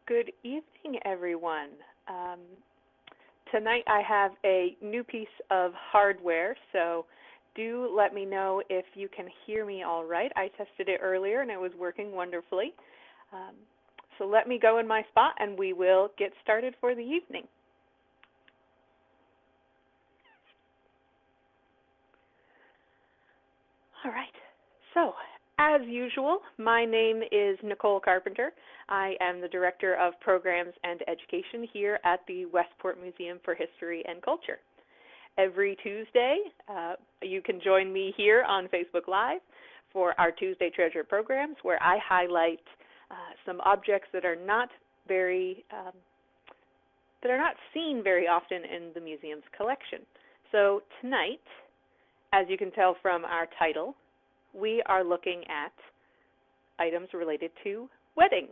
Good evening, everyone. Tonight I have a new piece of hardware, so do let me know if you can hear me all right. I tested it earlier and it was working wonderfully. So let me go in my spot and we will get started for the evening. All right, so as usual, my name is Nicole Carpenter. I am the Director of Programs and Education here at the Westport Museum for History and Culture. Every Tuesday, you can join me here on Facebook Live for our Tuesday Treasure programs, where I highlight some objects that are not seen very often in the museum's collection. So tonight, as you can tell from our title, we are looking at items related to weddings.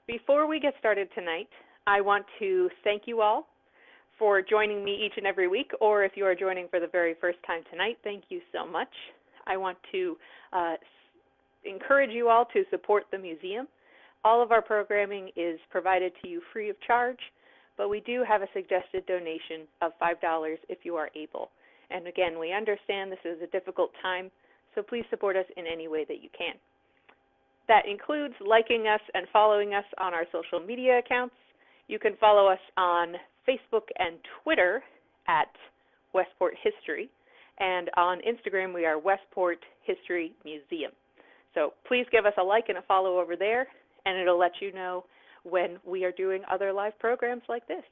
Before we get started tonight, I want to thank you all for joining me each and every week, or if you are joining for the very first time tonight, thank you so much. I want to encourage you all to support the museum. All of our programming is provided to you free of charge, but we do have a suggested donation of $5 if you are able. And again, we understand this is a difficult time, so please support us in any way that you can. That includes liking us and following us on our social media accounts. You can follow us on Facebook and Twitter at Westport History, and on Instagram we are Westport History Museum. So please give us a like and a follow over there, and it'll let you know when we are doing other live programs like this.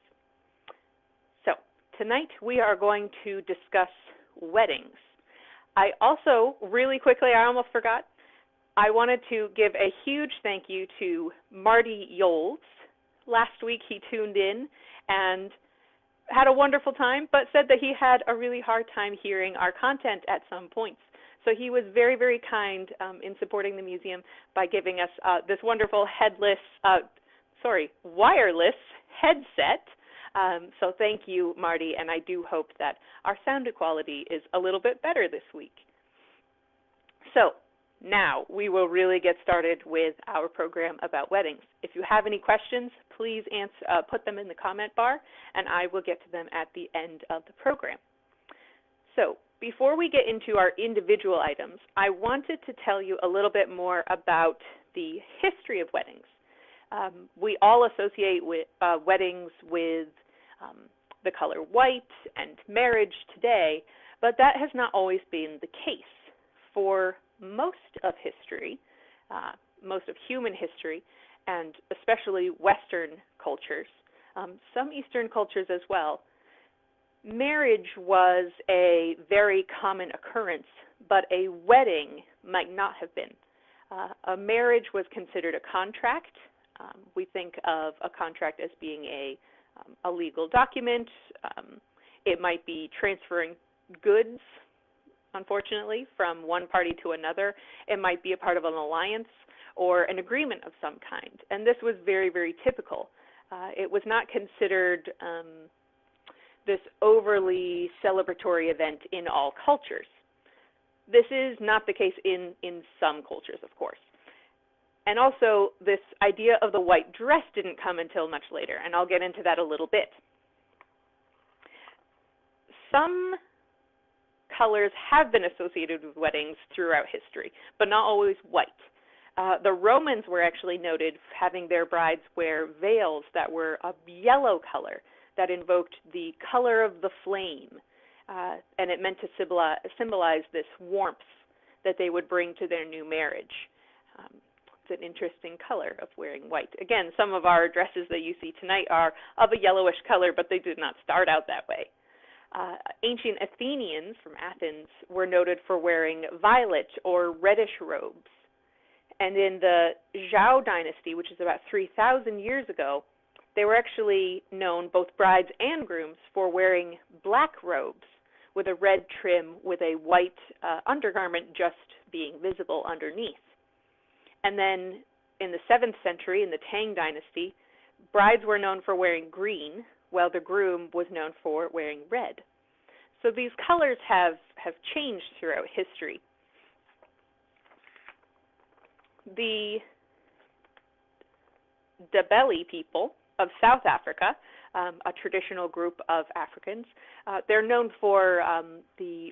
So tonight we are going to discuss weddings. I also, really quickly, I almost forgot, I wanted to give a huge thank you to Marty Yoles. Last week he tuned in and had a wonderful time, but said that he had a really hard time hearing our content at some points. So he was very, very kind in supporting the museum by giving us this wonderful wireless headset. So thank you, Marty, and I do hope that our sound quality is a little bit better this week. So now we will really get started with our program about weddings. If you have any questions, please put them in the comment bar, and I will get to them at the end of the program. So before we get into our individual items, I wanted to tell you a little bit more about the history of weddings. We all associate weddings with the color white and marriage today, but that has not always been the case. For most of history, most of human history, and especially Western cultures, some Eastern cultures as well, marriage was a very common occurrence, but a wedding might not have been. A marriage was considered a contract. We think of a contract as being a legal document. It might be transferring goods, unfortunately, from one party to another. It might be a part of an alliance or an agreement of some kind. And this was very, very typical. It was not considered this overly celebratory event in all cultures. This is not the case in some cultures, of course. And also, this idea of the white dress didn't come until much later, and I'll get into that a little bit. Some colors have been associated with weddings throughout history, but not always white. The Romans were actually noted having their brides wear veils that were a yellow color that invoked the color of the flame, and it meant to symbolize this warmth that they would bring to their new marriage. It's an interesting color of wearing white. Again, some of our dresses that you see tonight are of a yellowish color, but they did not start out that way. Ancient Athenians from Athens were noted for wearing violet or reddish robes. And in the Zhou dynasty, which is about 3,000 years ago, they were actually known, both brides and grooms, for wearing black robes with a red trim with a white undergarment just being visible underneath. And then in the 7th century, in the Tang dynasty, brides were known for wearing green, while the groom was known for wearing red. So these colors have changed throughout history. The Ndebele people of South Africa, a traditional group of Africans. They're known for the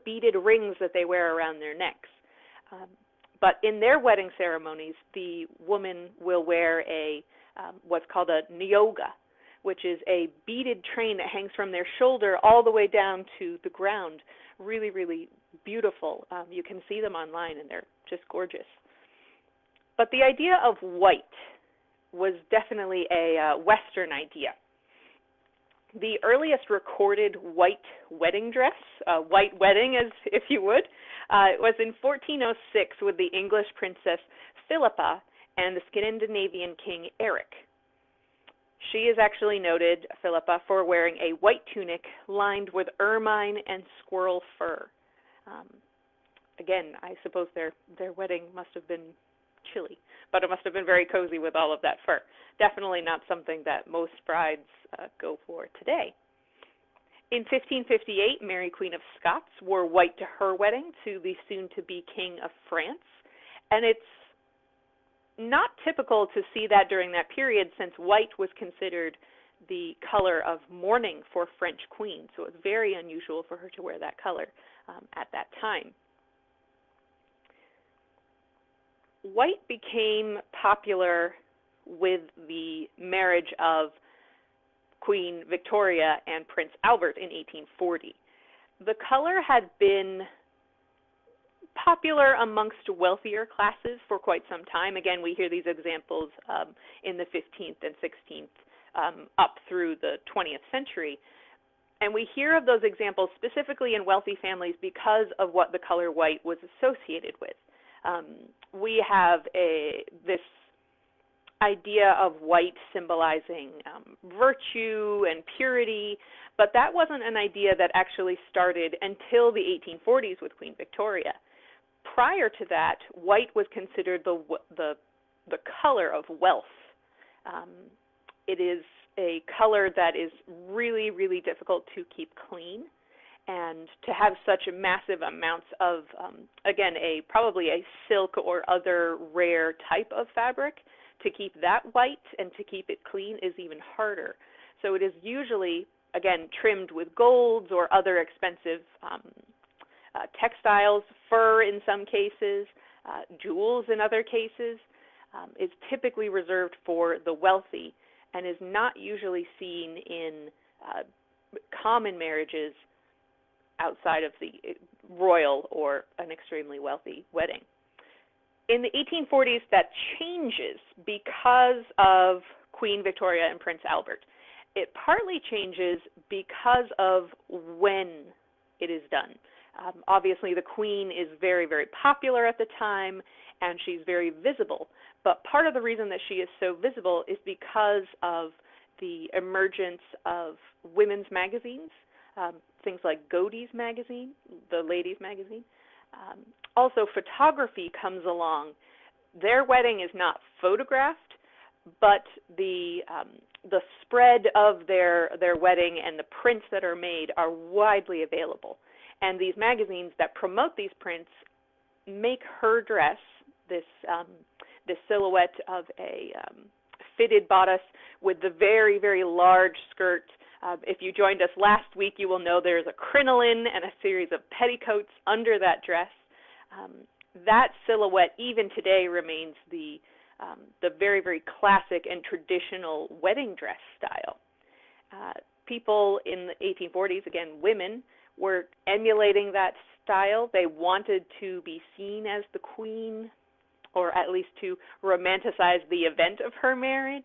beaded rings that they wear around their necks. But in their wedding ceremonies, the woman will wear what's called a nyoga, which is a beaded train that hangs from their shoulder all the way down to the ground. Really, really beautiful. You can see them online, and they're just gorgeous. But the idea of white was definitely a Western idea. The earliest recorded white wedding dress, white wedding, as if you would, was in 1406 with the English princess Philippa and the Scandinavian king Eric. She is actually noted, Philippa, for wearing a white tunic lined with ermine and squirrel fur. Again, I suppose their wedding must have been chilly, but it must have been very cozy with all of that fur. Definitely not something that most brides go for today. In 1558, Mary, Queen of Scots, wore white to her wedding to the soon-to-be King of France, and it's not typical to see that during that period, since white was considered the color of mourning for French queens, so it's very unusual for her to wear that color at that time. White became popular with the marriage of Queen Victoria and Prince Albert in 1840. The color had been popular amongst wealthier classes for quite some time. Again, we hear these examples in the 15th and 16th up through the 20th century. And we hear of those examples specifically in wealthy families because of what the color white was associated with. We have this idea of white symbolizing virtue and purity, but that wasn't an idea that actually started until the 1840s with Queen Victoria. Prior to that, white was considered the color of wealth. It is a color that is really, really difficult to keep clean, and to have such massive amounts of, again, probably a silk or other rare type of fabric, to keep that white and to keep it clean is even harder. So it is usually, again, trimmed with golds or other expensive textiles, fur in some cases, jewels in other cases. Is typically reserved for the wealthy and is not usually seen in common marriages outside of the royal or an extremely wealthy wedding. In the 1840s, that changes because of Queen Victoria and Prince Albert. It partly changes because of when it is done. Obviously, the Queen is very, very popular at the time, and she's very visible. But part of the reason that she is so visible is because of the emergence of women's magazines, things like Godey's magazine, the ladies' magazine. Also, photography comes along. Their wedding is not photographed, but the spread of their wedding and the prints that are made are widely available. And these magazines that promote these prints make her dress, this silhouette of a fitted bodice with the very, very large skirt. If you joined us last week, you will know there's a crinoline and a series of petticoats under that dress. That silhouette, even today, remains the very, very classic and traditional wedding dress style. People in the 1840s, again, women, were emulating that style. They wanted to be seen as the queen, or at least to romanticize the event of her marriage.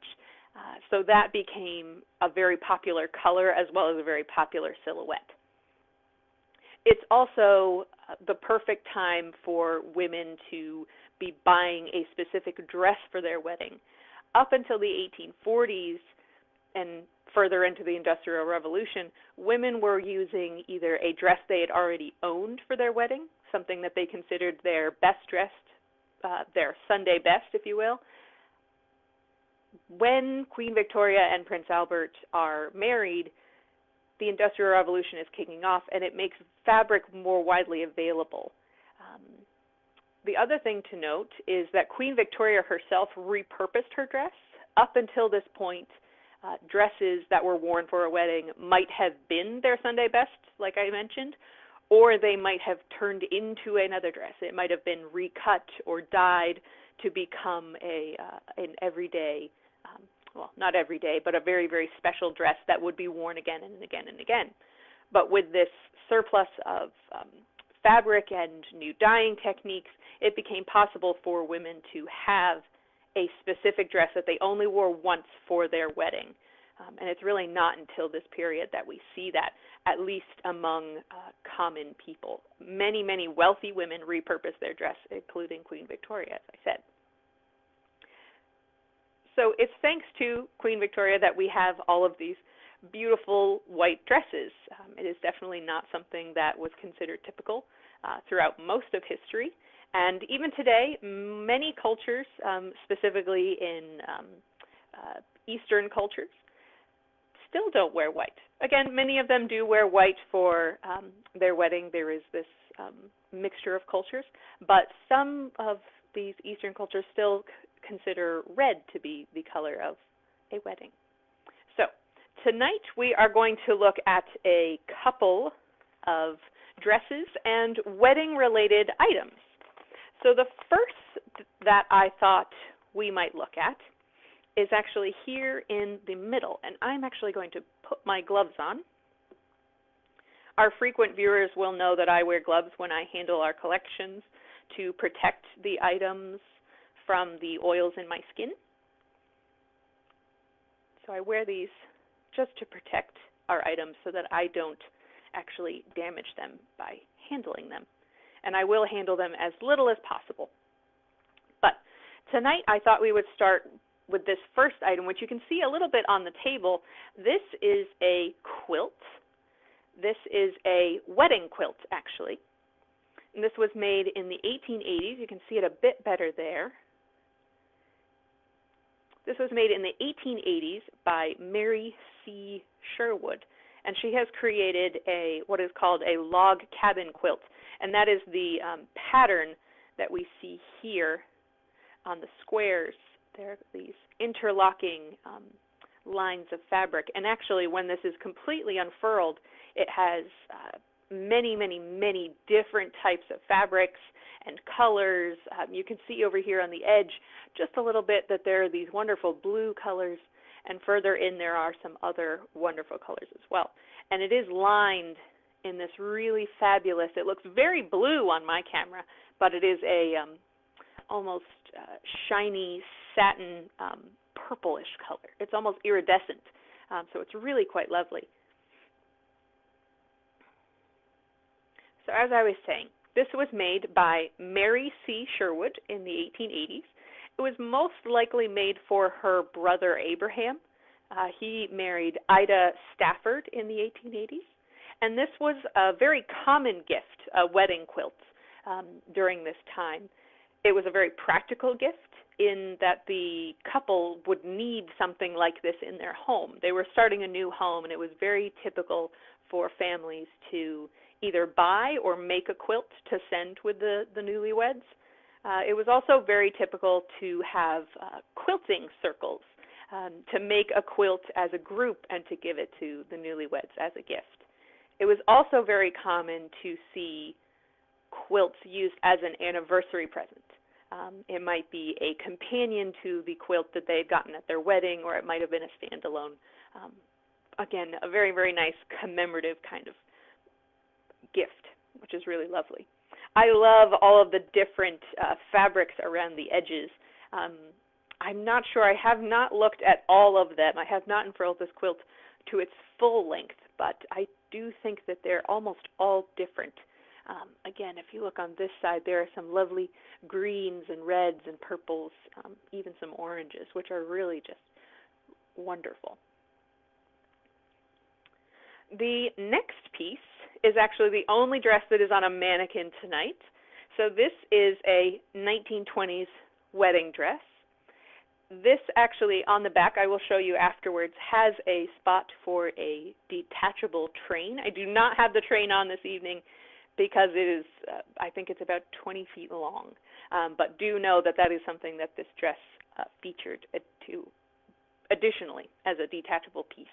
So that became a very popular color as well as a very popular silhouette. It's also the perfect time for women to be buying a specific dress for their wedding. Up until the 1840s and further into the Industrial Revolution, women were using either a dress they had already owned for their wedding, something that they considered their best dressed, their Sunday best, if you will. When Queen Victoria and Prince Albert are married, the Industrial Revolution is kicking off, and it makes fabric more widely available. The other thing to note is that Queen Victoria herself repurposed her dress. up until this point, dresses that were worn for a wedding might have been their Sunday best, like I mentioned, or they might have turned into another dress. It might have been recut or dyed to become an everyday, well, not every day, but a very, very special dress that would be worn again and again and again. But with this surplus of fabric and new dyeing techniques, it became possible for women to have a specific dress that they only wore once for their wedding. And it's really not until this period that we see that, at least among common people. Many, many wealthy women repurposed their dress, including Queen Victoria, as I said. So it's thanks to Queen Victoria that we have all of these beautiful white dresses. It is definitely not something that was considered typical throughout most of history. And even today, many cultures, specifically in Eastern cultures, still don't wear white. Again, many of them do wear white for their wedding. There is this mixture of cultures, but some of these Eastern cultures still consider red to be the color of a wedding. So tonight we are going to look at a couple of dresses and wedding-related items. So the first that I thought we might look at is actually here in the middle, and I'm actually going to put my gloves on. Our frequent viewers will know that I wear gloves when I handle our collections to protect the items from the oils in my skin. So I wear these just to protect our items so that I don't actually damage them by handling them. And I will handle them as little as possible. But tonight I thought we would start with this first item, which you can see a little bit on the table. This is a quilt. This is a wedding quilt, actually. And this was made in the 1880s. You can see it a bit better there. This was made in the 1880s by Mary C. Sherwood, and she has created what is called a log cabin quilt, and that is the pattern that we see here on the squares. There are these interlocking lines of fabric, and actually when this is completely unfurled, it has many, many, many different types of fabrics and colors. You can see over here on the edge just a little bit that there are these wonderful blue colors, and further in there are some other wonderful colors as well. And it is lined in this really fabulous, it looks very blue on my camera, but it is a almost shiny satin purplish color. It's almost iridescent, so it's really quite lovely. So as I was saying, this was made by Mary C. Sherwood in the 1880s. It was most likely made for her brother Abraham. He married Ida Stafford in the 1880s. And this was a very common gift, a wedding quilt, during this time. It was a very practical gift in that the couple would need something like this in their home. They were starting a new home, and it was very typical for families to either buy or make a quilt to send with the newlyweds. It was also very typical to have quilting circles, to make a quilt as a group and to give it to the newlyweds as a gift. It was also very common to see quilts used as an anniversary present. It might be a companion to the quilt that they had gotten at their wedding, or it might have been a standalone. Again, a very, very nice commemorative kind of gift, which is really lovely. I love all of the different fabrics around the edges. I'm not sure, I have not looked at all of them. I have not unfurled this quilt to its full length, but I do think that they're almost all different. Again, if you look on this side, there are some lovely greens and reds and purples, even some oranges, which are really just wonderful. The next piece is actually the only dress that is on a mannequin tonight. So this is a 1920s wedding dress. This actually, on the back, I will show you afterwards, has a spot for a detachable train. I do not have the train on this evening because it is, I think it's about 20 feet long. But do know that that is something that this dress featured to additionally as a detachable piece.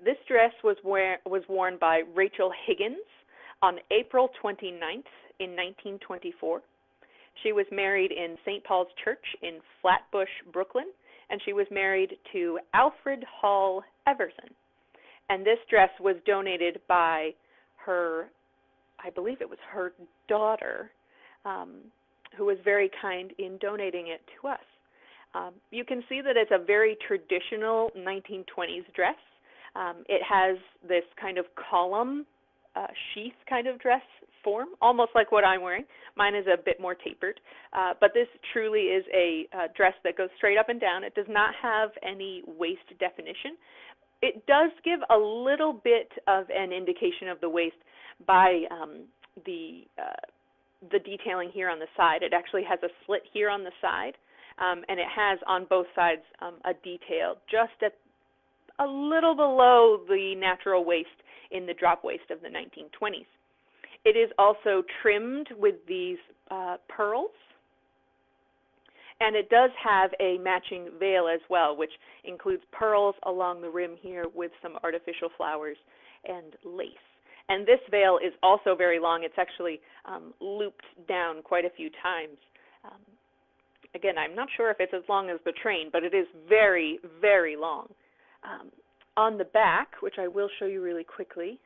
This dress was worn by Rachel Higgins on April 29th in 1924. She was married in St. Paul's Church in Flatbush, Brooklyn, and she was married to Alfred Hall Everson. And this dress was donated by her, I believe it was her daughter, who was very kind in donating it to us. You can see that it's a very traditional 1920s dress. It has this kind of column sheath kind of dress form, almost like what I'm wearing. Mine is a bit more tapered, but this truly is a dress that goes straight up and down. It does not have any waist definition. It does give a little bit of an indication of the waist by the detailing here on the side. It actually has a slit here on the side, and it has on both sides a detail just at a little below the natural waist in the drop waist of the 1920s. It is also trimmed with these pearls, and it does have a matching veil as well, which includes pearls along the rim here with some artificial flowers and lace. And this veil is also very long. It's actually looped down quite a few times. Again, I'm not sure if it's as long as the train, but it is very, very long. On the back, which I will show you really quickly,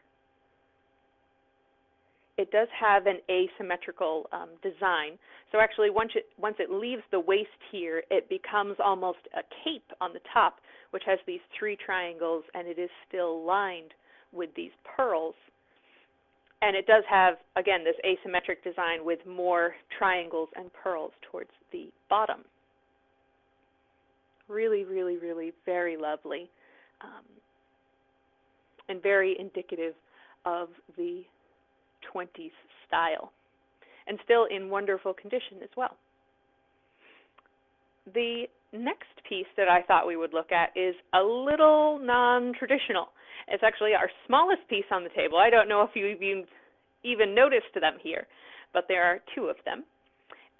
it does have an asymmetrical design. So actually, once it leaves the waist here, it becomes almost a cape on the top, which has these 3 triangles, and it is still lined with these pearls. And it does have, again, this asymmetric design with more triangles and pearls towards the bottom. Really, really, really very lovely, and very indicative of the 20s style, and still in wonderful condition as well. The next piece that I thought we would look at is a little non-traditional. It's actually our smallest piece on the table. I don't know if you even noticed them here, but there are 2 of them,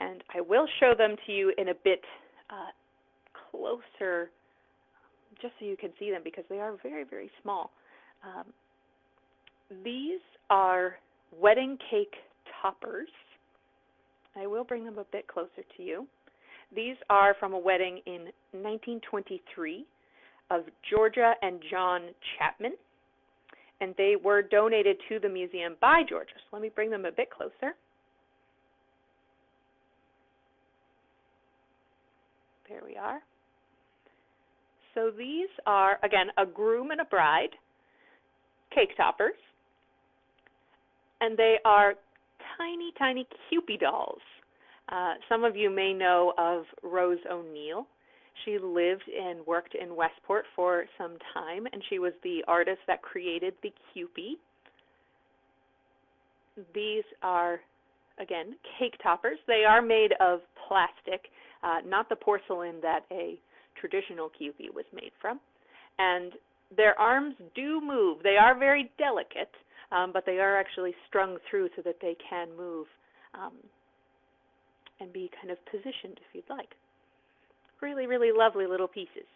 and I will show them to you in a bit closer, just so you can see them, because they are very, very small. These are wedding cake toppers. I will bring them a bit closer to you. These are from a wedding in 1923 of Georgia and John Chapman, and they were donated to the museum by Georgia. So let me bring them a bit closer. There we are. So these are, again, a groom and a bride cake toppers, and they are tiny, tiny Cupid dolls. Some of you may know of Rose O'Neill. She lived and worked in Westport for some time, and she was the artist that created the Cupid. These are, again, cake toppers. They are made of plastic, not the porcelain that a traditional Cupid was made from. And their arms do move. They are very delicate, but they are actually strung through so that they can move and be kind of positioned if you'd like. Really, really lovely little pieces.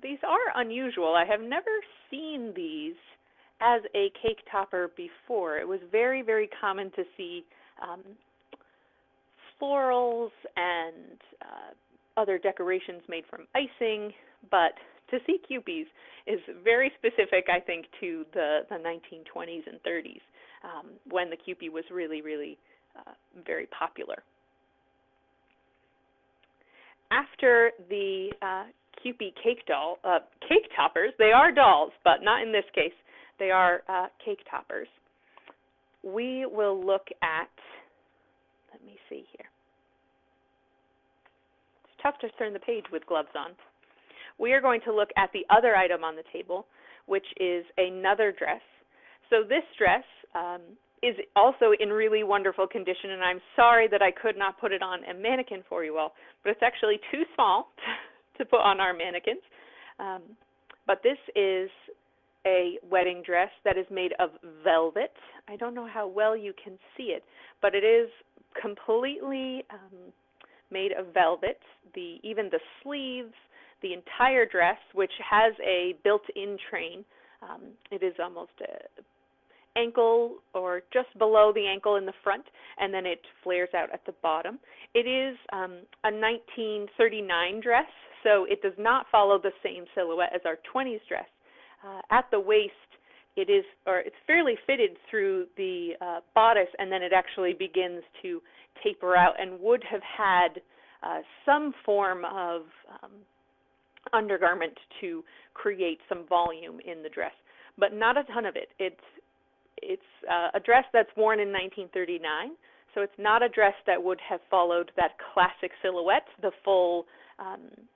These are unusual. I have never seen these as a cake topper before. It was very, very common to see florals and other decorations made from icing, but to see Cupids is very specific, I think, to the 1920s and 30s, when the Cupid was really, really very popular. After the Cupid cake toppers, they are dolls, but not in this case. They are cake toppers. We will look at, let me see here. It's tough to turn the page with gloves on. We are going to look at the other item on the table, which is another dress. So this dress is also in really wonderful condition, and I'm sorry that I could not put it on a mannequin for you all, but it's actually too small to put on our mannequins. But this is a wedding dress that is made of velvet. I don't know how well you can see it, but it is completely made of velvet. Even the sleeves, the entire dress, which has a built-in train. It is almost a ankle or just below the ankle in the front, and then it flares out at the bottom. It is a 1939 dress, so it does not follow the same silhouette as our 20s dress. At the waist, it's fairly fitted through the bodice, and then it actually begins to taper out, and would have had some form of undergarment to create some volume in the dress, but not a ton of it. It's a dress that's worn in 1939, so it's not a dress that would have followed that classic silhouette, the full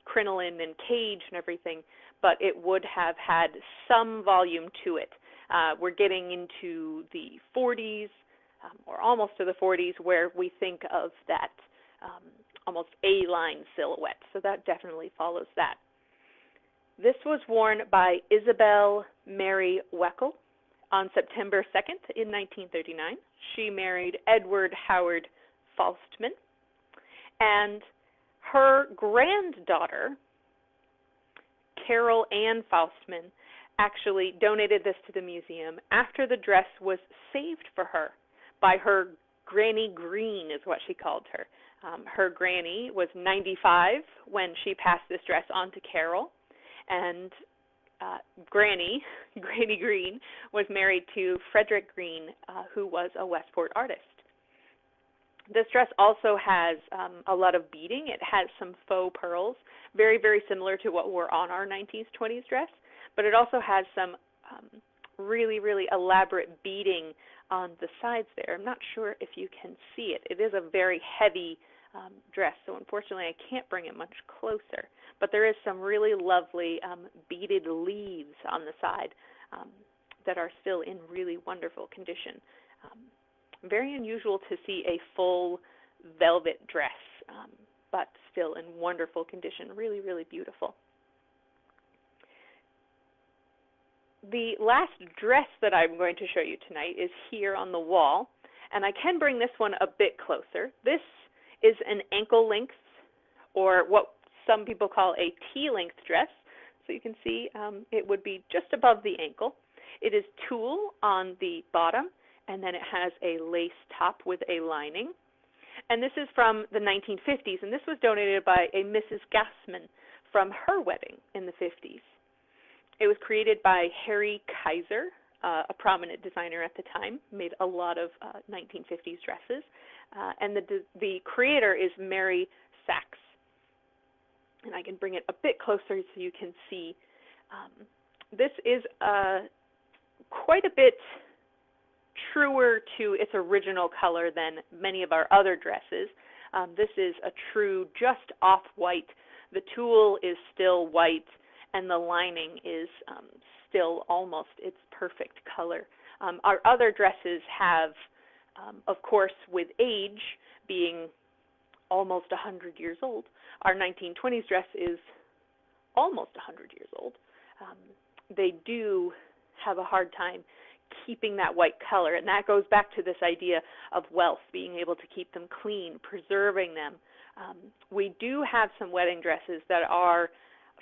crinoline and cage and everything, but it would have had some volume to it. We're getting into the 40s, or almost to the 40s, where we think of that almost A-line silhouette, so that definitely follows that. This was worn by Isabel Mary Weckel on September 2nd in 1939. She married Edward Howard Falstman, and her granddaughter, Carol Ann Falstman, actually donated this to the museum after the dress was saved for her by her Granny Green, is what she called her. Her granny was 95 when she passed this dress on to Carol, and Granny Green was married to Frederick Green, who was a Westport artist. This dress also has a lot of beading. It has some faux pearls, very, very similar to what were on our 19th, 20s dress, but it also has some really, really elaborate beading on the sides there. I'm not sure if you can see it. It is a very heavy dress, so unfortunately I can't bring it much closer, but there is some really lovely beaded leaves on the side that are still in really wonderful condition. Very unusual to see a full velvet dress, but still in wonderful condition. Really, really beautiful. The last dress that I'm going to show you tonight is here on the wall, and I can bring this one a bit closer. This is an ankle length, or what some people call a T-length dress. So you can see it would be just above the ankle. It is tulle on the bottom, and then it has a lace top with a lining. And this is from the 1950s, and this was donated by a Mrs. Gassman from her wedding in the 50s. It was created by Harry Kaiser, a prominent designer at the time, made a lot of 1950s dresses. And the creator is Mary Sachs. And I can bring it a bit closer so you can see. This is quite a bit truer to its original color than many of our other dresses. This is a true just off-white. The tulle is still white, and the lining is still almost its perfect color. Our other dresses have, of course, with age being almost 100 years old, our 1920s dress is almost 100 years old. They do have a hard time keeping that white color, and that goes back to this idea of wealth, being able to keep them clean, preserving them. We do have some wedding dresses that are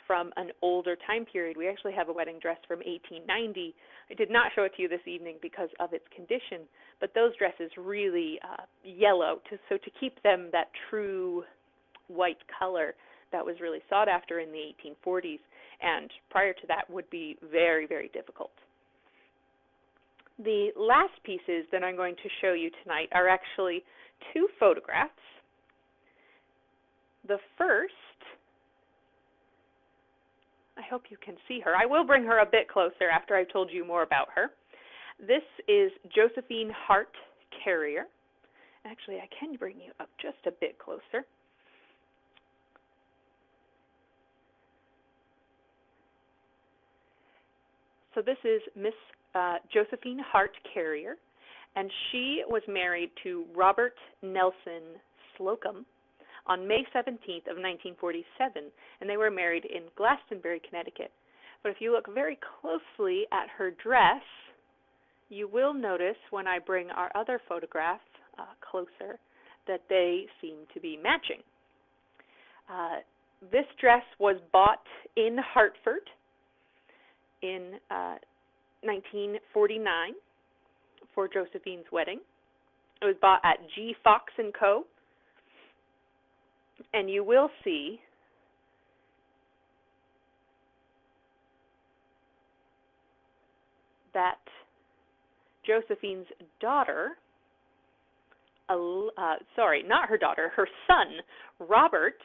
from an older time period. We actually have a wedding dress from 1890. I did not show it to you this evening because of its condition, but those dresses really yellow, so to keep them that true white color that was really sought after in the 1840s, and prior to that would be very, very difficult. The last pieces that I'm going to show you tonight are actually two photographs. The first, I hope you can see her. I will bring her a bit closer after I've told you more about her. This is Josephine Hart Carrier. Actually, I can bring you up just a bit closer. So this is Miss Josephine Hart Carrier, and she was married to Robert Nelson Slocum on May 17th of 1947, and they were married in Glastonbury, Connecticut. But if you look very closely at her dress, you will notice when I bring our other photograph closer that they seem to be matching. This dress was bought in Hartford in 1949 for Josephine's wedding. It was bought at G. Fox & Co. And you will see that Josephine's daughter, not her daughter, her son, Robert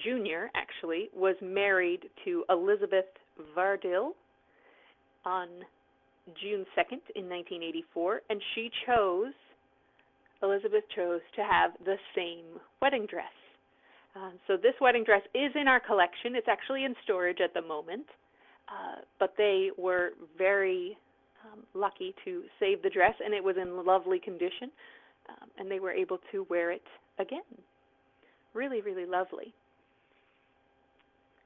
Jr. actually, was married to Elizabeth Vardill on June 2nd in 1984, and Elizabeth chose to have the same wedding dress. So this wedding dress is in our collection. It's actually in storage at the moment, but they were very lucky to save the dress, and it was in lovely condition, and they were able to wear it again. Really, really lovely.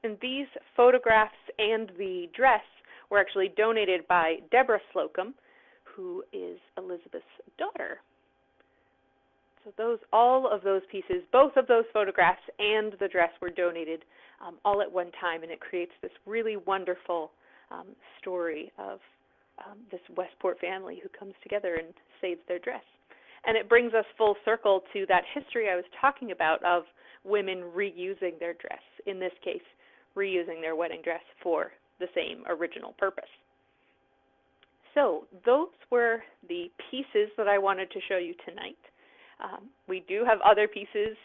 And these photographs and the dress were actually donated by Deborah Slocum, who is Elizabeth's daughter. So all of those pieces, both of those photographs and the dress were donated all at one time, and it creates this really wonderful story of this Westport family who comes together and saves their dress. And it brings us full circle to that history I was talking about of women reusing their dress, in this case, reusing their wedding dress for the same original purpose. So those were the pieces that I wanted to show you tonight. We do have other pieces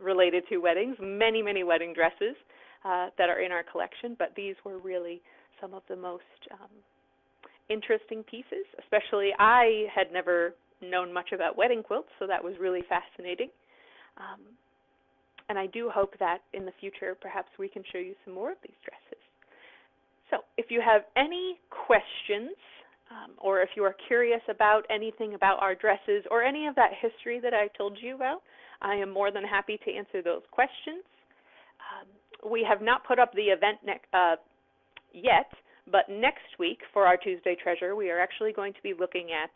related to weddings, many, many wedding dresses that are in our collection, but these were really some of the most interesting pieces. Especially, I had never known much about wedding quilts, so that was really fascinating. And I do hope that in the future, perhaps we can show you some more of these dresses. So if you have any questions, or if you are curious about anything about our dresses or any of that history that I told you about, I am more than happy to answer those questions. We have not put up the event yet, but next week for our Tuesday Treasure, we are actually going to be looking at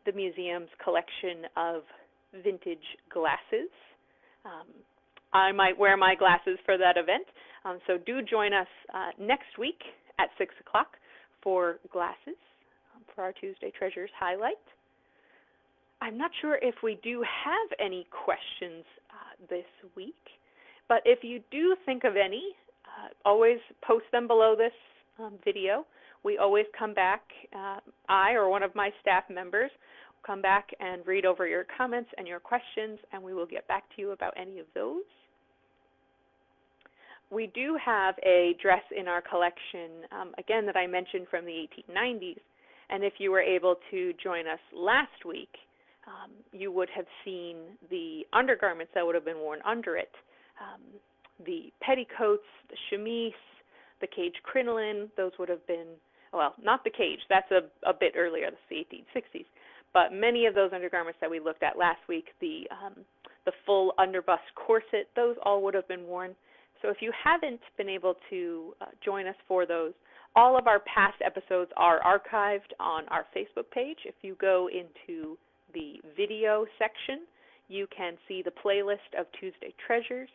the museum's collection of vintage glasses. I might wear my glasses for that event, so do join us next week at 6 o'clock for glasses for our Tuesday Treasures highlight. I'm not sure if we do have any questions this week, but if you do think of any, always post them below this video. We always come back, I or one of my staff members will come back and read over your comments and your questions, and we will get back to you about any of those. We do have a dress in our collection, again, that I mentioned from the 1890s, and if you were able to join us last week, you would have seen the undergarments that would have been worn under it, the petticoats, the chemise, the cage crinoline. Those would have been, well, not the cage, that's a bit earlier, that's the 1860s, but many of those undergarments that we looked at last week, the full underbust corset, those all would have been worn. So if you haven't been able to join us for those, all of our past episodes are archived on our Facebook page. If you go into the video section, you can see the playlist of Tuesday Treasures.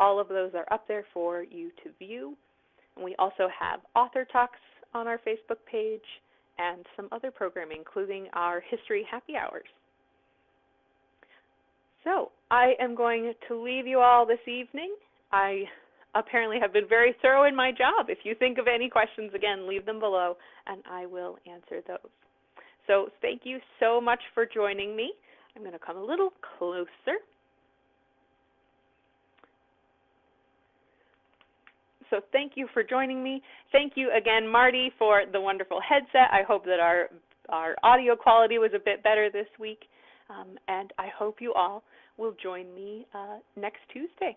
All of those are up there for you to view. And we also have author talks on our Facebook page and some other programming, including our History Happy Hours. So I am going to leave you all this evening. I apparently have been very thorough in my job. If you think of any questions, again, leave them below, and I will answer those. So thank you so much for joining me. I'm going to come a little closer. So thank you for joining me. Thank you again, Marty, for the wonderful headset. I hope that our audio quality was a bit better this week, and I hope you all will join me next Tuesday.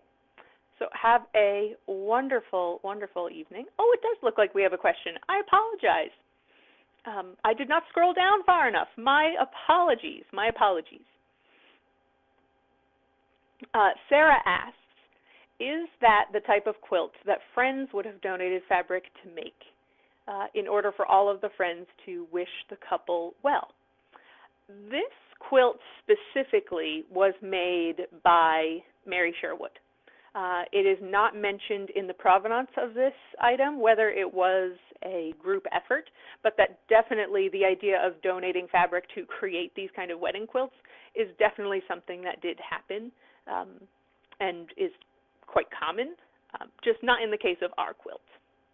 So have a wonderful, wonderful evening. Oh, it does look like we have a question. I apologize. I did not scroll down far enough. My apologies. My apologies. Sarah asks, is that the type of quilt that friends would have donated fabric to make in order for all of the friends to wish the couple well? This quilt specifically was made by Mary Sherwood. It is not mentioned in the provenance of this item whether it was a group effort, but that definitely the idea of donating fabric to create these kind of wedding quilts is definitely something that did happen and is quite common, just not in the case of our quilt.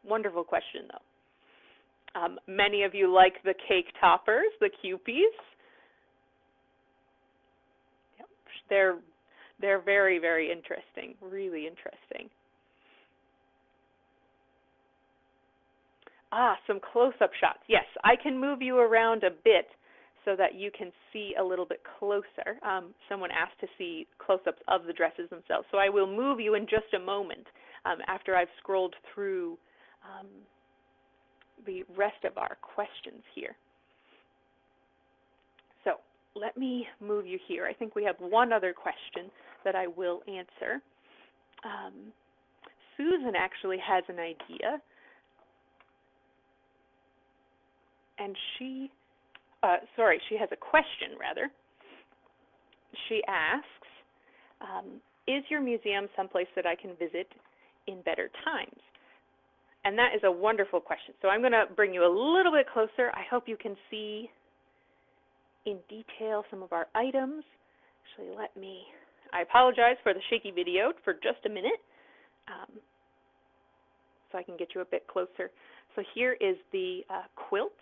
Wonderful question, though. Many of you like the cake toppers, the Cupies. Yep. They're very, very interesting, really interesting. Some close-up shots. Yes, I can move you around a bit so that you can see a little bit closer. Someone asked to see close-ups of the dresses themselves, so I will move you in just a moment after I've scrolled through the rest of our questions here. So let me move you here. I think we have one other question that I will answer. Susan actually has an idea, and she has a question, rather. She asks, is your museum someplace that I can visit in better times? And that is a wonderful question. So I'm going to bring you a little bit closer. I hope you can see in detail some of our items. Actually, I apologize for the shaky video for just a minute, so I can get you a bit closer. So here is the quilt.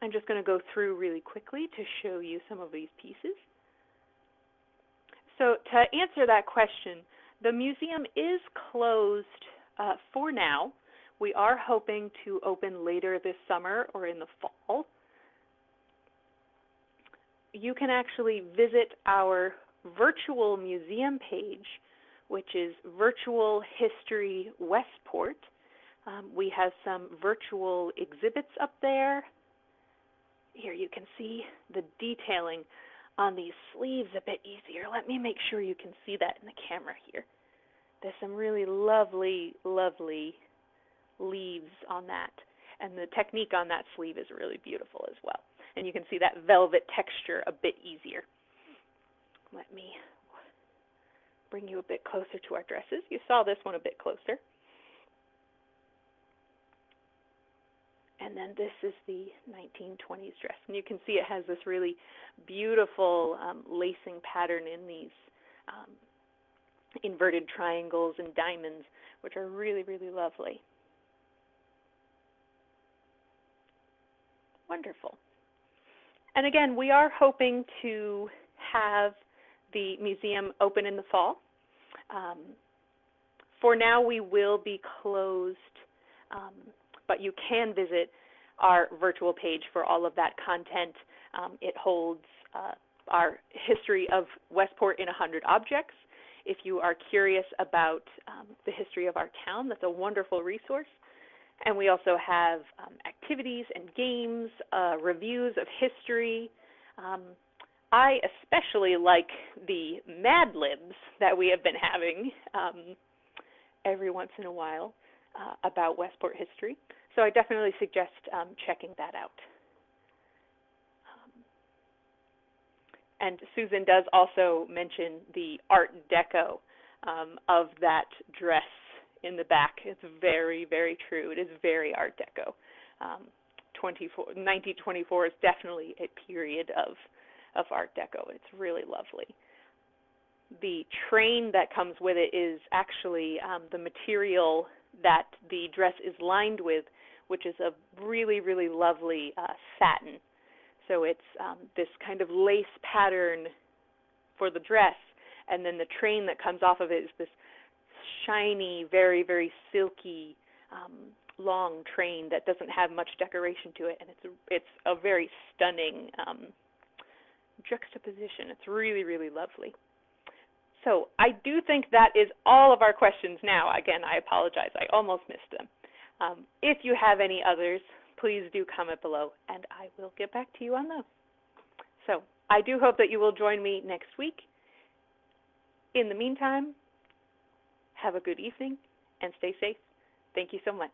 I'm just going to go through really quickly to show you some of these pieces. So to answer that question, the museum is closed for now. We are hoping to open later this summer or in the fall. You can actually visit our virtual museum page, which is Virtual History Westport. We have some virtual exhibits up there. Here you can see the detailing on these sleeves a bit easier. Let me make sure you can see that in the camera here. There's some really lovely, lovely leaves on that. And the technique on that sleeve is really beautiful as well. And you can see that velvet texture a bit easier. Let me bring you a bit closer to our dresses. You saw this one a bit closer. And then this is the 1920s dress. And you can see it has this really beautiful lacing pattern in these inverted triangles and diamonds, which are really, really lovely. Wonderful. And again, we are hoping to have the museum open in the fall. For now, we will be closed, but you can visit our virtual page for all of that content. It holds our history of Westport in 100 objects. If you are curious about the history of our town, that's a wonderful resource. And we also have activities and games, reviews of history. I especially like the Mad Libs that we have been having every once in a while about Westport history. So I definitely suggest checking that out. And Susan does also mention the Art Deco of that dress in the back. It's very, very true. It is very Art Deco. 1924 is definitely a period of Art Deco. It's really lovely. The train that comes with it is actually the material that the dress is lined with, which is a really, really lovely satin. So it's this kind of lace pattern for the dress, and then the train that comes off of it is this shiny, very, very silky, long train that doesn't have much decoration to it, and it's a very stunning juxtaposition. It's really, really lovely. So I do think that is all of our questions now. Again, I apologize. I almost missed them. If you have any others, please do comment below, and I will get back to you on those. So I do hope that you will join me next week. In the meantime, Have a good evening and stay safe. Thank you so much.